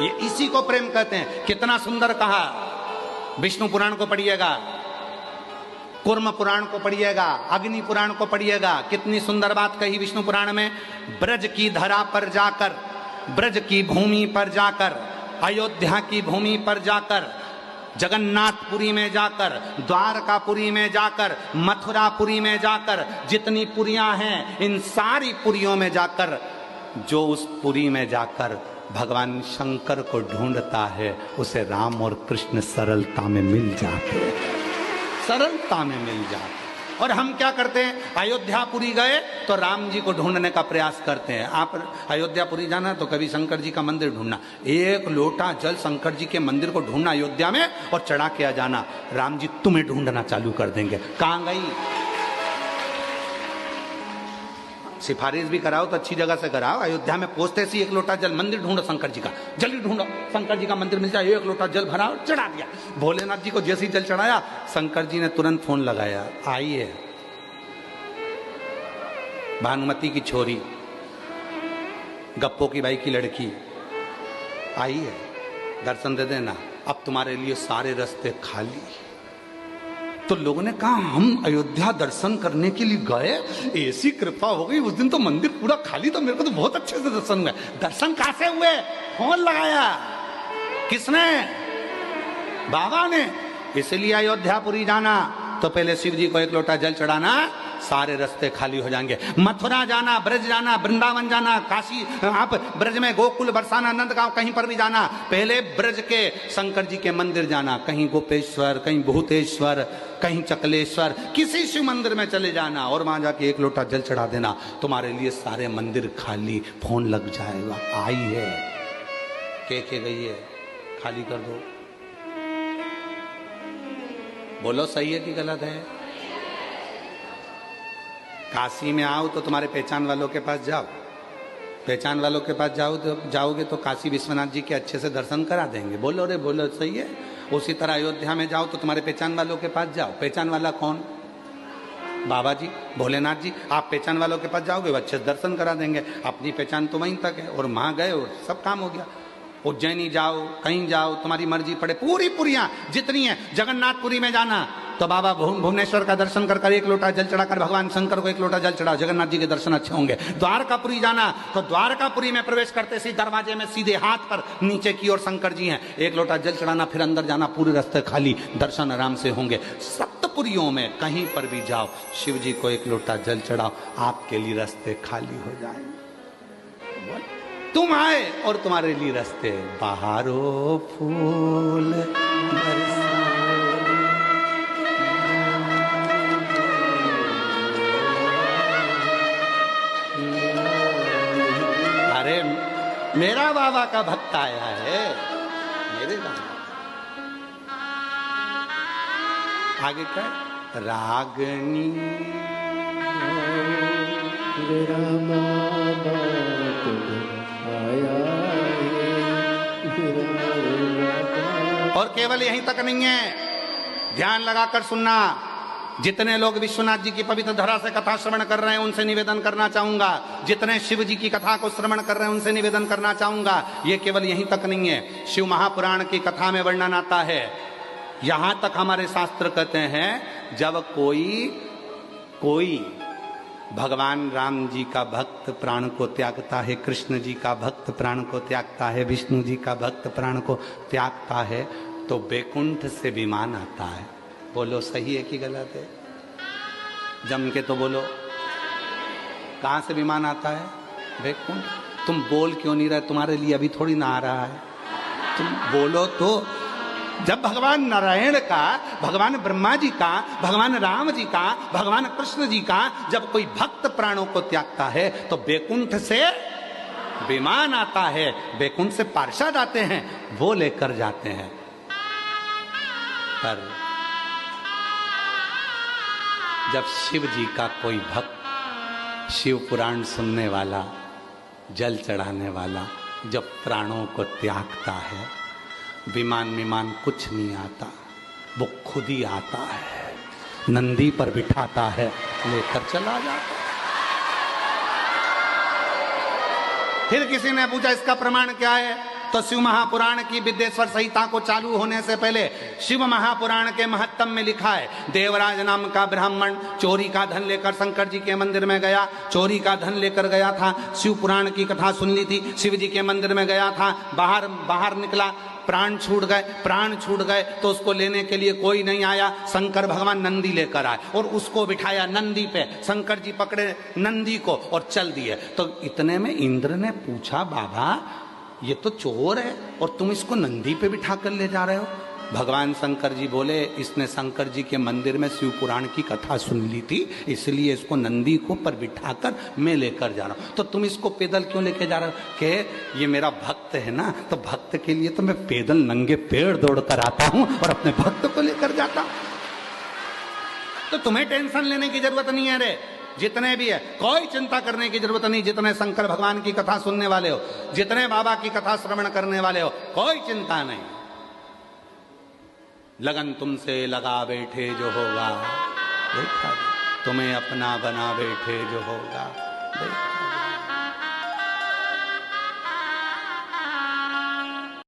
ये इसी को प्रेम कहते हैं। कितना सुंदर कहा। विष्णु पुराण को पढ़िएगा, कूर्म पुराण को पढ़िएगा, अग्नि पुराण को पढ़िएगा, कितनी सुंदर बात कही विष्णु पुराण में। ब्रज की धरा पर जाकर, ब्रज की भूमि पर जाकर, अयोध्या की भूमि पर जाकर, जगन्नाथपुरी में जाकर, द्वारकापुरी में जाकर, मथुरापुरी में जाकर, जितनी पुरियां हैं इन सारी पुरियों में जाकर, जो उस पुरी में जाकर भगवान शंकर को ढूंढता है उसे राम और कृष्ण सरलता में मिल जाते हैं, सरलता में मिल जाते हैं। और हम क्या करते हैं, अयोध्यापुरी गए तो राम जी को ढूंढने का प्रयास करते हैं। आप अयोध्यापुरी जाना तो कभी शंकर जी का मंदिर ढूंढना, एक लोटा जल शंकर जी के मंदिर को ढूंढना अयोध्या में और चढ़ा के आ जाना, राम जी तुम्हें ढूंढना चालू कर देंगे। कहां गई? सिफारिश भी कराओ तो अच्छी जगह से कराओ। अयोध्या में पहुंचते सी एक लोटा जल, मंदिर ढूंढो शंकर जी का, जल्दी ढूंढो शंकर जी का मंदिर मिल जाए, एक लोटा जल भरा और चढ़ा दिया। भोलेनाथ जी को जैसे ही जल चढ़ाया, शंकर जी ने तुरंत फोन लगाया, आई है भानुमति की छोरी, गप्पो की बाई की लड़की आई है, दर्शन दे देना, अब तुम्हारे लिए सारे रास्ते खाली। तो लोगों ने कहा हम अयोध्या दर्शन करने के लिए गए, ऐसी कृपा हो गई, उस दिन तो मंदिर पूरा खाली था, मेरे को तो बहुत अच्छे से दर्शन हुए। दर्शन कहां से हुए? फोन लगाया किसने? बाबा ने। इसलिए अयोध्यापुरी जाना तो पहले शिव जी को एक लोटा जल चढ़ाना, सारे रास्ते खाली हो जाएंगे। मथुरा जाना, ब्रज जाना, वृंदावन जाना, काशी, आप ब्रज में गोकुल, बरसाना, नंदगांव, कहीं पर भी जाना, पहले ब्रज के शंकर जी के मंदिर जाना, कहीं गोपेश्वर, कहीं भूतेश्वर, कहीं चकलेश्वर, किसी शिव मंदिर में चले जाना और वहां जाके एक लोटा जल चढ़ा देना, तुम्हारे लिए सारे मंदिर खाली। फोन लग जाएगा, आई है, के गई है, खाली कर दो। बोलो सही है कि गलत है? काशी में आओ तो तुम्हारे पहचान वालों के पास जाओ, पहचान वालों के पास जाओगे तो काशी विश्वनाथ जी के अच्छे से दर्शन करा देंगे। बोलो रे बोलो, सही है। उसी तरह अयोध्या में जाओ तो तुम्हारे पहचान वालों के पास जाओ। पहचान वाला कौन? बाबा जी, भोलेनाथ जी। आप पहचान वालों के पास जाओगे वो अच्छे से दर्शन करा देंगे। अपनी पहचान तो वहीं तक है, और वहां गए और सब काम हो गया। उज्जैनी जाओ, कहीं जाओ, तुम्हारी मर्जी पड़े, पूरी पुरियां जितनी है। जगन्नाथपुरी में जाना तो बाबा भुवनेश्वर का दर्शन कर एक लोटा जल चढ़ाकर भगवान शंकर को एक लोटा जल चढ़ाओ, जगन्नाथ जी के दर्शन अच्छे होंगे। द्वारकापुरी जाना तो द्वारकापुरी में प्रवेश करते सी दरवाजे में सीधे हाथ पर नीचे की ओर शंकर जी हैं, एक लोटा जल चढ़ाना, फिर अंदर जाना, पूरे रास्ते खाली, दर्शन आराम से होंगे। सप्तपुरियों में कहीं पर भी जाओ, शिव जी को एक लोटा जल चढ़ाओ, आपके लिए रास्ते खाली हो जाएंगे। तुम आए और तुम्हारे लिए रास्ते बहारो फूल अरे मेरा बाबा का भक्त आया है, मेरे बाबा। आगे क्या? रागनी मेरा बाबा और केवल यहीं तक नहीं है, ध्यान लगाकर सुनना। जितने लोग विश्वनाथ जी की पवित्र धरा से कथा श्रवण कर रहे हैं उनसे निवेदन करना चाहूंगा, जितने शिव जी की कथा को श्रवण कर रहे हैं उनसे निवेदन करना चाहूंगा, ये केवल यहीं तक नहीं है। शिव महापुराण की कथा में वर्णन आता है, यहां तक हमारे शास्त्र कहते हैं जब कोई भगवान राम जी का भक्त प्राण को त्यागता है, कृष्ण जी का भक्त प्राण को त्यागता है, विष्णु जी का भक्त प्राण को त्यागता है, तो बैकुंठ से विमान आता है। बोलो सही है कि गलत है? जम के तो बोलो, कहां से विमान आता है? बैकुंठ। तुम बोल क्यों नहीं रहे? तुम्हारे लिए अभी थोड़ी ना आ रहा है, तुम बोलो तो। जब भगवान नारायण का, भगवान ब्रह्मा जी का, भगवान राम जी का, भगवान कृष्ण जी का जब कोई भक्त प्राणों को त्यागता है तो बैकुंठ से विमान आता है, बैकुंठ से पार्षद आते हैं, वो लेकर जाते हैं। पर जब शिव जी का कोई भक्त, शिव पुराण सुनने वाला, जल चढ़ाने वाला जब प्राणों को त्यागता है, विमान कुछ नहीं आता, वो खुद ही आता है, नंदी पर बिठाता है, लेकर चला जाता है। फिर किसी ने पूछा इसका प्रमाण क्या है? तो शिव महापुराण की विद्येश्वर संहिता को चालू होने से पहले शिव महापुराण के महत्तम में लिखा है, देवराज नाम का ब्राह्मण चोरी का धन लेकर शंकर जी के मंदिर में गया, चोरी का धन लेकर गया था, शिव पुराण की कथा सुन ली थी, शिव जी के मंदिर में गया था, बाहर निकला, प्राण छूट गए तो उसको लेने के लिए कोई नहीं आया, शंकर भगवान नंदी लेकर आए और उसको बिठाया नंदी पे, शंकर जी पकड़े नंदी को और चल दिए। तो इतने में इंद्र ने पूछा, बाबा ये तो चोर है और तुम इसको नंदी पे बिठा कर ले जा रहे हो? भगवान शंकर जी बोले, इसने शंकर जी के मंदिर में शिव पुराण की कथा सुन ली थी, इसलिए इसको नंदी को पर बिठाकर मैं लेकर जा रहा हूं। तो तुम इसको पैदल क्यों लेके जा रहे हो? के ये मेरा भक्त है ना, तो भक्त के लिए तो मैं पैदल नंगे पेड़ दौड़ कर आता हूं और अपने भक्त को लेकर जाता हूं। तो तुम्हें टेंशन लेने की जरूरत नहीं है रे, जितने भी है कोई चिंता करने की जरूरत नहीं, जितने शंकर भगवान की कथा सुनने वाले हो, जितने बाबा की कथा श्रवण करने वाले हो, कोई चिंता नहीं। लगन तुमसे लगा बैठे जो होगा देखा, तुम्हें अपना बना बैठे जो होगा देखा।